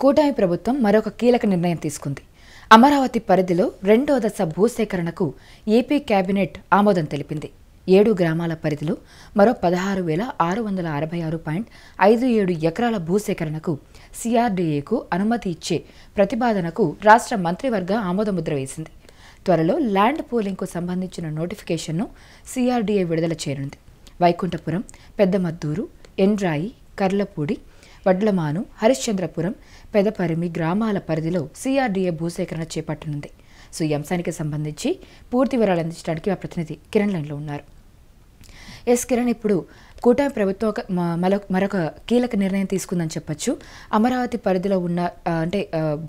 కూటమి ప్రభుత్వం మరొక కీలక నిర్ణయం తీసుకుంది. అమరావతి పరిధిలో రెండో దశ భూసేకరణకు ఏపీ కేబినెట్ ఆమోదం తెలిపింది. 7 గ్రామాల పరిధిలో మరో 16,666.57 ఎకరాల భూసేకరణకు సిఆర్డీఏకు అనుమతి ఇచ్చే ప్రతిపాదనకు రాష్ట్ర మంత్రివర్గ ఆమోదముద్ర వేసింది. త్వరలో ల్యాండ్ పూలింగ్కు సంబంధించిన నోటిఫికేషన్ను సిఆర్డీఏ విడుదల చేయనుంది. వైకుంఠపురం, పెద్దమద్దూరు, ఎండ్రాయి, కర్లపూడి, వడ్లమాను, హరిశ్చంద్రపురం, పెదపరిమి గ్రామాల పరిధిలో సిఆర్డీఏ భూసేకరణ చేపట్టనుంది. సో ఈ అంశానికి సంబంధించి పూర్తి వివరాలు అందించడానికి మా ప్రతినిధి కిరణ్ లైన్లో ఉన్నారు. ఎస్ కిరణ్, ఇప్పుడు కూటమి ప్రభుత్వం మరొక కీలక నిర్ణయం తీసుకుందని చెప్పొచ్చు. అమరావతి పరిధిలో ఉన్న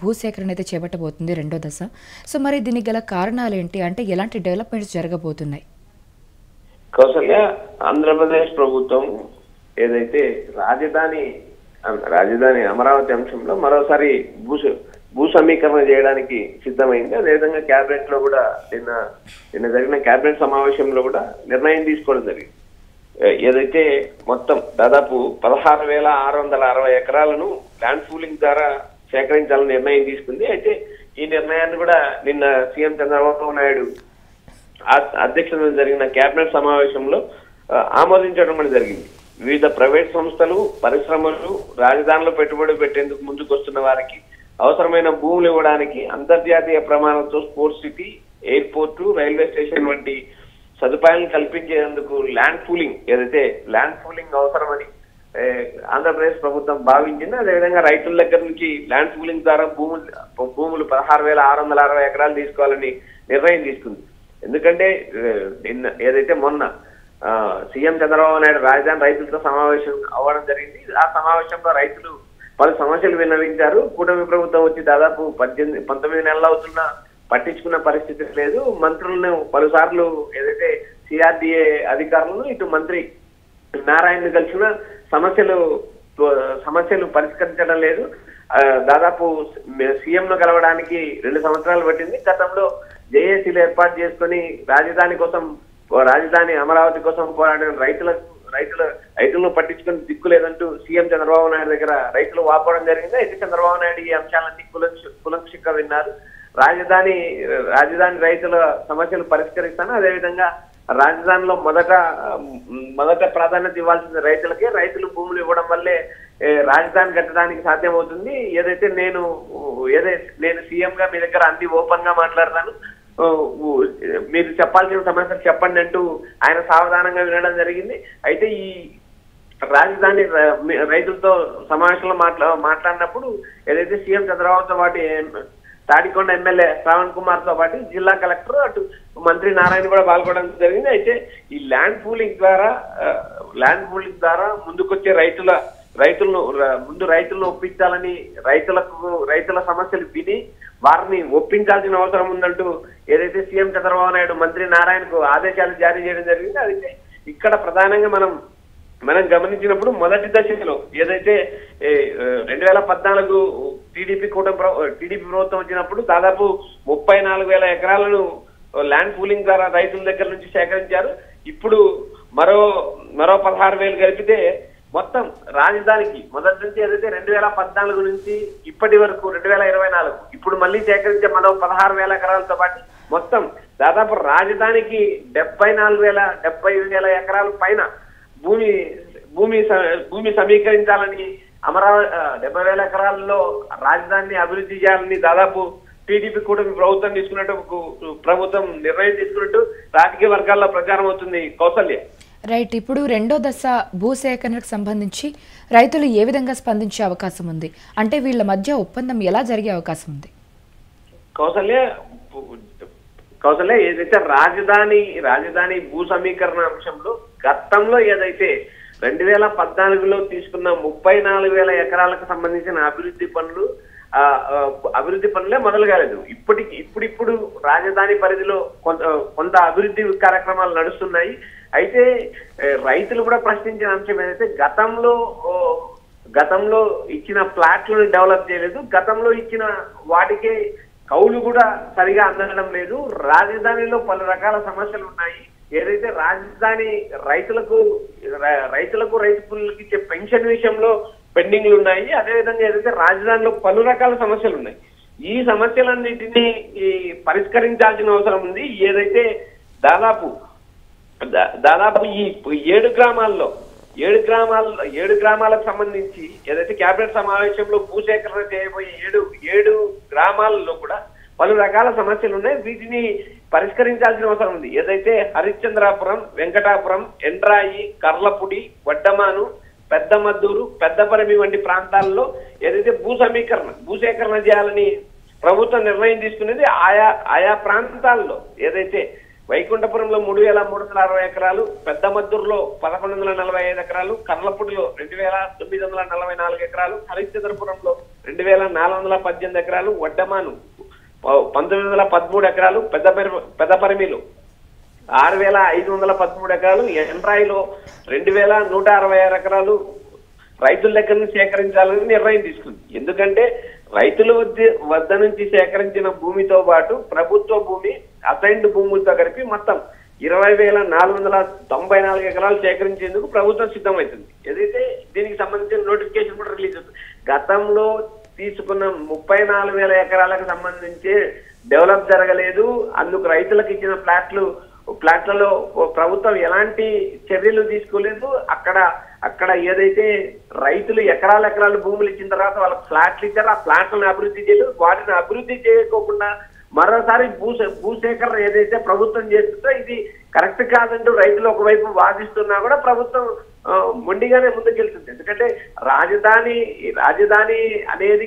భూసేకరణ అయితే చేపట్టబోతుంది రెండో దశ. సో మరి దీనికి గల కారణాలు ఏంటి, అంటే ఎలాంటి డెవలప్మెంట్స్ జరగబోతున్నాయి? కౌసల్య, ఆంధ్రప్రదేశ్ ప్రభుత్వం ఏదైతే రాజధాని అమరావతి అంశంలో మరోసారి భూ సమీకరణ చేయడానికి సిద్ధమైంది. అదేవిధంగా క్యాబినెట్ లో కూడా నిన్న జరిగిన క్యాబినెట్ సమావేశంలో కూడా నిర్ణయం తీసుకోవడం జరిగింది. ఏదైతే మొత్తం దాదాపు 16,660 ఎకరాలను ల్యాండ్ పూలింగ్ ద్వారా సేకరించాలని నిర్ణయం తీసుకుంది. అయితే ఈ నిర్ణయాన్ని కూడా నిన్న సీఎం చంద్రబాబు నాయుడు అధ్యక్షతన జరిగిన క్యాబినెట్ సమావేశంలో ఆమోదించడం అనేది జరిగింది. వివిధ ప్రైవేట్ సంస్థలు, పరిశ్రమలు రాజధానిలో పెట్టుబడి పెట్టేందుకు ముందుకు వస్తున్న వారికి అవసరమైన భూములు ఇవ్వడానికి అంతర్జాతీయ ప్రమాణాలతో sports city, airport, railway station వంటి సదుపాయాలను కల్పించేందుకు ల్యాండ్ పూలింగ్ అవసరమని ఆంధ్రప్రదేశ్ ప్రభుత్వం భావించింది. అదేవిధంగా రైతుల దగ్గర నుంచి ల్యాండ్ పూలింగ్ ద్వారా భూములు 16,660 ఎకరాలు తీసుకోవాలని నిర్ణయం తీసుకుంది. ఎందుకంటే మొన్న సీఎం చంద్రబాబు నాయుడు రాజధాని రైతులతో సమావేశం అవ్వడం జరిగింది. ఆ సమావేశంలో రైతులు పలు సమస్యలు విన్నవించారు. కూటమి ప్రభుత్వం వచ్చి దాదాపు 19 నెలలు అవుతున్నా పట్టించుకున్న పరిస్థితి లేదు. మంత్రులను పలుసార్లు ఏదైతే సిఆర్డీఏ అధికారులను ఇటు మంత్రి నారాయణ కలిసిన సమస్యలు పరిష్కరించడం లేదు. దాదాపు సీఎం ను కలవడానికి 2 సంవత్సరాలు పట్టింది. గతంలో జేఏసీలు ఏర్పాటు చేసుకుని రాజధాని అమరావతి కోసం పోరాడిన రైతులను పట్టించుకుని దిక్కు లేదంటూ సీఎం చంద్రబాబు నాయుడు దగ్గర రైతులు వాపోవడం జరిగింది. అయితే చంద్రబాబు నాయుడు ఈ అంశాలన్నీ కులంక్షిగా విన్నారు. రాజధాని రైతుల సమస్యలు పరిష్కరిస్తాను, అదేవిధంగా రాజధానిలో మొదట ప్రాధాన్యత ఇవ్వాల్సిన రైతులకే, రైతులు భూములు ఇవ్వడం వల్లే రాజధాని కట్టడానికి సాధ్యమవుతుంది. నేను సీఎం గా మీ దగ్గర అన్ని ఓపెన్ గా మాట్లాడతాను, మీరు చెప్పాల్సిన సమస్యలు చెప్పండి అంటూ ఆయన సావధానంగా వినడం జరిగింది. అయితే ఈ రాజధాని రైతులతో సమావేశంలో మాట్లాడినప్పుడు ఏదైతే సీఎం చంద్రబాబుతో పాటు తాడికొండ ఎమ్మెల్యే శ్రావణ్ కుమార్ తో పాటు జిల్లా కలెక్టర్, అటు మంత్రి నారాయణ కూడా పాల్గొనడం జరిగింది. అయితే ఈ ల్యాండ్ పూలింగ్ ద్వారా ముందుకొచ్చే రైతులను ఒప్పించాలని, రైతుల సమస్యలు విని వారిని ఒప్పించాల్సిన అవసరం ఉందంటూ ఏదైతే సీఎం చంద్రబాబు నాయుడు మంత్రి నారాయణకు ఆదేశాలు జారీ చేయడం జరిగింది. అయితే ఇక్కడ ప్రధానంగా మనం గమనించినప్పుడు మొదటి దశలో ఏదైతే 2014 టీడీపీ ప్రభుత్వం వచ్చినప్పుడు దాదాపు 34,000 ఎకరాలను ల్యాండ్ పూలింగ్ ద్వారా రైతుల దగ్గర నుంచి సేకరించారు. ఇప్పుడు మరో 16,000 కలిపితే మొత్తం రాజధానికి మొదటి నుంచి ఏదైతే 2014 నుంచి ఇప్పటి వరకు 2024 ఇప్పుడు మళ్ళీ సేకరించే మరో 16,000 ఎకరాలతో పాటు మొత్తం దాదాపు రాజధానికి 75,000 ఎకరాల పైన భూమి సమీకరించాలని, 70,000 ఎకరాల్లో రాజధానిని అభివృద్ధి చేయాలని దాదాపు టీడీపీ కూటమి ప్రభుత్వం నిర్ణయం తీసుకున్నట్టు రాజకీయ వర్గాల్లో ప్రచారం అవుతుంది. కౌసల్య, రైట్, ఇప్పుడు రెండో దశ భూసేకరణకు సంబంధించి రైతులు ఏ విధంగా స్పందించే అవకాశం ఉంది, అంటే వీళ్ళ మధ్య ఒప్పందం ఎలా జరిగే అవకాశం ఉంది? కౌసల్య ఏదైతే రాజధాని భూ సమీకరణ అంశంలో గతంలో ఏదైతే 2014లో తీసుకున్న 34,000 ఎకరాలకు సంబంధించిన అభివృద్ధి పనులే మొదలు కాలేదు. ఇప్పుడు రాజధాని పరిధిలో కొంత అభివృద్ధి కార్యక్రమాలు నడుస్తున్నాయి. అయితే రైతులు కూడా ప్రశ్నించిన అంశం ఏదైతే గతంలో ఇచ్చిన ఫ్లాట్లను డెవలప్ చేయలేదు, గతంలో ఇచ్చిన వాటికే కౌలు కూడా సరిగా అందడం లేదు, రాజధానిలో పలు రకాల సమస్యలు ఉన్నాయి. ఏదైతే రాజధాని రైతులకు రైతు కూలీలకు ఇచ్చే పెన్షన్ విషయంలో పెండింగ్లు ఉన్నాయి. అదేవిధంగా ఏదైతే రాజధానిలో పలు రకాల సమస్యలు ఉన్నాయి. ఈ సమస్యలన్నిటినీ పరిష్కరించాల్సిన అవసరం ఉంది. ఏదైతే దాదాపు ఈ 7 గ్రామాలకు సంబంధించి ఏదైతే కేబినెట్ సమావేశంలో భూసేకరణ చేయబోయే 7 గ్రామాలలో కూడా పలు రకాల సమస్యలు ఉన్నాయి. వీటిని పరిష్కరించాల్సిన అవసరం ఉంది. ఏదైతే హరిశ్చంద్రాపురం, వెంకటాపురం, ఎండ్రాయి, కర్లపుడి, వడ్డమాను, పెద్ద మద్దూరు, పెద్దపరిమి వంటి ప్రాంతాల్లో ఏదైతే భూసేకరణ చేయాలని ప్రభుత్వం నిర్ణయం తీసుకునేది. ఆయా ప్రాంతాల్లో ఏదైతే వైకుంఠపురంలో 3,360 ఎకరాలు, పెద్ద మద్దూరులో 1,145 ఎకరాలు, కర్లపూడిలో 2,944 ఎకరాలు, హరిశ్చంద్రపురంలో 2,418 ఎకరాలు, వడ్డమాను 1,913 ఎకరాలు, పెద్దపరిమిలో 6,513 ఎకరాలు, ఎండ్రాయిలో 2,166 ఎకరాలు రైతుల దగ్గర నుంచి సేకరించాలని నిర్ణయం తీసుకుంది. ఎందుకంటే రైతుల వద్ద నుంచి సేకరించిన భూమితో పాటు ప్రభుత్వ భూమి, అసైన్డ్ భూములతో కలిపి మొత్తం 20,494 ఎకరాలు సేకరించేందుకు ప్రభుత్వం సిద్ధమవుతుంది. ఏదైతే దీనికి సంబంధించిన నోటిఫికేషన్ కూడా రిలీజ్ అవుతుంది. గతంలో తీసుకున్న 34,000 ఎకరాలకు సంబంధించి డెవలప్ జరగలేదు. అందుకు రైతులకు ఇచ్చిన ప్లాట్లలో ప్రభుత్వం ఎలాంటి చర్యలు తీసుకోలేదు. అక్కడ ఏదైతే రైతులు ఎకరాలు భూములు ఇచ్చిన తర్వాత వాళ్ళకి ఫ్లాట్లు ఇచ్చారు, ఆ ఫ్లాట్లను అభివృద్ధి చేయలేదు. వాటిని అభివృద్ధి చేయకోకుండా మరోసారి భూసేకరణ ఏదైతే ప్రభుత్వం చేస్తుందో ఇది కరెక్ట్ కాదంటూ రైతులు ఒకవైపు వాదిస్తున్నా కూడా ప్రభుత్వం మొండిగానే ముందుకెళ్తుంది. ఎందుకంటే రాజధాని అనేది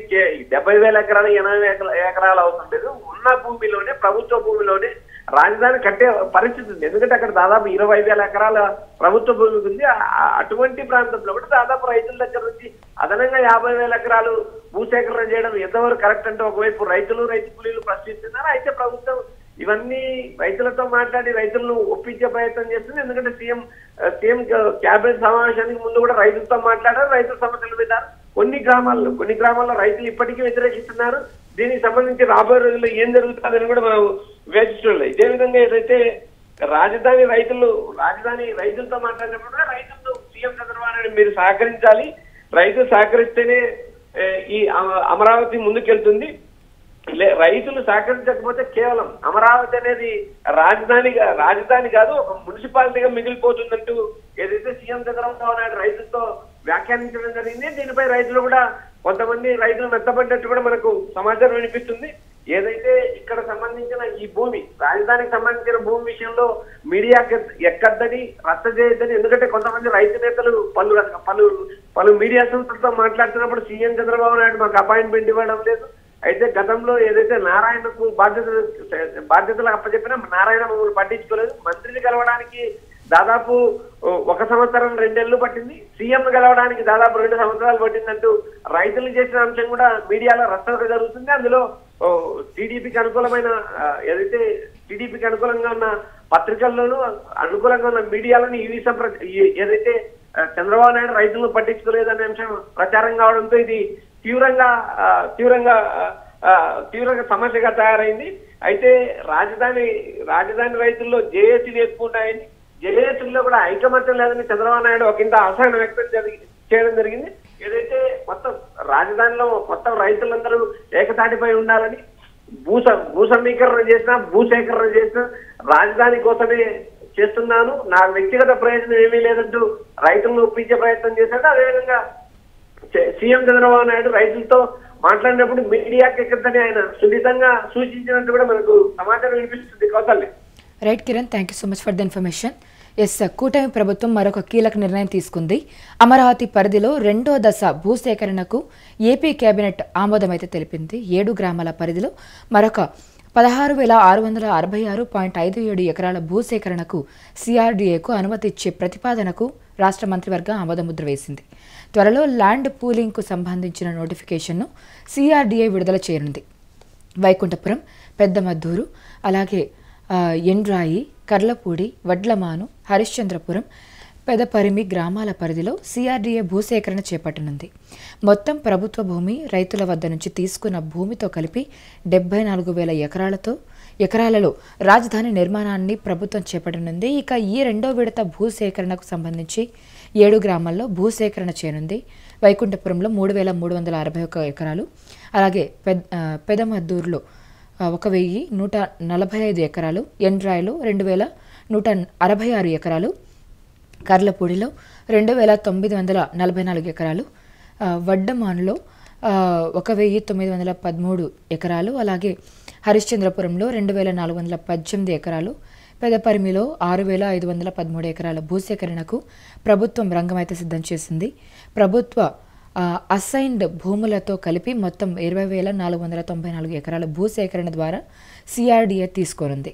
70,000 ఎకరాలు, 80 ఎకరాలు అవసరం లేదు. ఉన్న భూమిలోనే, ప్రభుత్వ భూమిలోనే రాజధాని కట్టే పరిస్థితి ఉంది. ఎందుకంటే అక్కడ దాదాపు 20,000 ఎకరాల ప్రభుత్వ భూమి ఉంది. అటువంటి ప్రాంతంలో కూడా దాదాపు రైతుల దగ్గర నుంచి అదనంగా 50,000 ఎకరాలు భూసేకరణ చేయడం ఎంతవరకు కరెక్ట్ అంటే ఒకవైపు రైతు కూలీలు ప్రశ్నిస్తున్నారు. అయితే ప్రభుత్వం ఇవన్నీ రైతులతో మాట్లాడి రైతులను ఒప్పించే ప్రయత్నం చేస్తుంది. ఎందుకంటే సీఎం క్యాబినెట్ సమావేశానికి ముందు కూడా రైతులతో మాట్లాడారు, రైతుల సమస్యల మీద. కొన్ని గ్రామాల్లో రైతులు ఇప్పటికీ వ్యతిరేకిస్తున్నారు. దీనికి సంబంధించి రాబోయే రోజుల్లో ఏం జరుగుతుందని కూడా మనం వేచి చూడాలి. ఇదే విధంగా ఏదైతే రాజధాని రైతులతో మాట్లాడినప్పుడు కూడా రైతులు సీఎం చంద్రబాబు నాయుడు మీరు సహకరించాలి, రైతులు సహకరిస్తేనే ఈ అమరావతి ముందుకెళ్తుంది. రైతులు సహకరించకపోతే కేవలం అమరావతి అనేది రాజధాని కాదు, ఒక మున్సిపాలిటీగా మిగిలిపోతుందంటూ ఏదైతే సీఎం చంద్రబాబు నాయుడు రైతులతో వ్యాఖ్యానించడం జరిగింది. దీనిపై రైతులు కూడా కొంతమంది రైతులు మెత్తపడ్డట్టు కూడా మనకు సమాచారం వినిపిస్తుంది. ఏదైతే ఇక్కడ సంబంధించిన ఈ భూమి, రాజధానికి సంబంధించిన భూమి విషయంలో మీడియాకి ఎక్కద్దని, రద్దు చేయొద్దని, ఎందుకంటే కొంతమంది రైతు నేతలు పలు మీడియా సంస్థలతో మాట్లాడుతున్నప్పుడు సీఎం చంద్రబాబు నాయుడు మాకు అపాయింట్మెంట్ ఇవ్వడం లేదు. అయితే గతంలో ఏదైతే నారాయణకు బాధ్యతలు అప్పచెప్పినా నారాయణ మమ్మల్ని పట్టించుకోలేదు. మంత్రిని కలవడానికి దాదాపు 1 సంవత్సరం 2 నెలలు పట్టింది. సీఎం గెలవడానికి దాదాపు 2 సంవత్సరాలు పట్టిందంటూ రైతులు చేసిన అంశం కూడా మీడియాలో రచ్చరచ్చ జరుగుతుంది. అందులో టీడీపీకి అనుకూలమైన ఏదైతే టీడీపీకి అనుకూలంగా ఉన్న పత్రికల్లోనూ అనుకూలంగా ఉన్న మీడియాలోని ఈ విషయం ఏదైతే చంద్రబాబు నాయుడు రైతులను పట్టించుకోలేదనే అంశం ప్రచారం కావడంతో ఇది తీవ్రంగా సమస్యగా తయారైంది. అయితే రాజధాని రైతుల్లో జేఏసీలు ఎక్కువ ఉన్నాయని, జేఏసీల్లో కూడా ఐకమత్యం లేదని చంద్రబాబు నాయుడు ఒకంత అసహనం వ్యక్తం చేయడం జరిగింది. ఏదైతే రాజధానిలో మొత్తం రైతులందరూ ఏకతాటిపై ఉండాలని, భూసేకరణ చేసిన రాజధాని కోసమే చేస్తున్నాను, నా వ్యక్తిగత ప్రయోజనం ఏమీ లేదంటూ రైతులను ఒప్పించే ప్రయత్నం చేశాడు. అదేవిధంగా సీఎం చంద్రబాబు నాయుడు రైతులతో మాట్లాడినప్పుడు మీడియాకి ఎక్కడని ఆయన సున్నితంగా సూచించినట్టు కూడా మనకు సమాచారం వినిపిస్తుంది. కౌతల్య. Right Kiran, thank you so much for the information. Yes, కూటమి ప్రభుత్వం మరొక కీలక నిర్ణయం తీసుకుంది. అమరావతి పరిధిలో 2వ దశ భూసేకరణకు ఏపీ కేబినెట్ ఆమోదమైతే తెలిపింది. 7 గ్రామాల పరిధిలో మరొక 16,666.57 ఎకరాల భూసేకరణకు సిఆర్డీఏకు అనుమతి ఇచ్చే ప్రతిపాదనకు రాష్ట్ర మంత్రివర్గం ఆమోదముద్ర వేసింది. త్వరలో ల్యాండ్ పూలింగ్కు సంబంధించిన నోటిఫికేషన్ను సిఆర్డీఏ విడుదల చేయనుంది. వైకుంఠపురం, పెద్దమద్దూరు, అలాగే ఎండ్రాయి, కర్లపూడి, వడ్లమాను, హరిశ్చంద్రపురం, పెదపరిమి గ్రామాల పరిధిలో సిఆర్డీఏ భూసేకరణ చేపట్టనుంది. మొత్తం ప్రభుత్వ భూమి, రైతుల వద్ద నుంచి తీసుకున్న భూమితో కలిపి 74,000 ఎకరాలలో రాజధాని నిర్మాణాన్ని ప్రభుత్వం చేపట్టనుంది. ఇక ఈ 2వ విడత భూసేకరణకు సంబంధించి 7 గ్రామాల్లో భూసేకరణ చేయనుంది. వైకుంఠపురంలో 3,361 ఎకరాలు, అలాగే పెదమద్దూరులో 1,145 ఎకరాలు, ఎండ్రాయిలో 2,166 ఎకరాలు, కర్లపూడిలో 2,944 ఎకరాలు, వడ్డమానులో 1,913 ఎకరాలు, అలాగే హరిశ్చంద్రపురంలో 2,418 ఎకరాలు, పెదపరిమిలో 6,513 ఎకరాల భూసేకరణకు ప్రభుత్వం రంగమైతే సిద్ధం చేసింది. ప్రభుత్వ అసైన్డ్ భూములతో కలిపి మొత్తం 20,494 ఎకరాల భూసేకరణ ద్వారా సిఆర్డీఏ తీసుకోనుంది.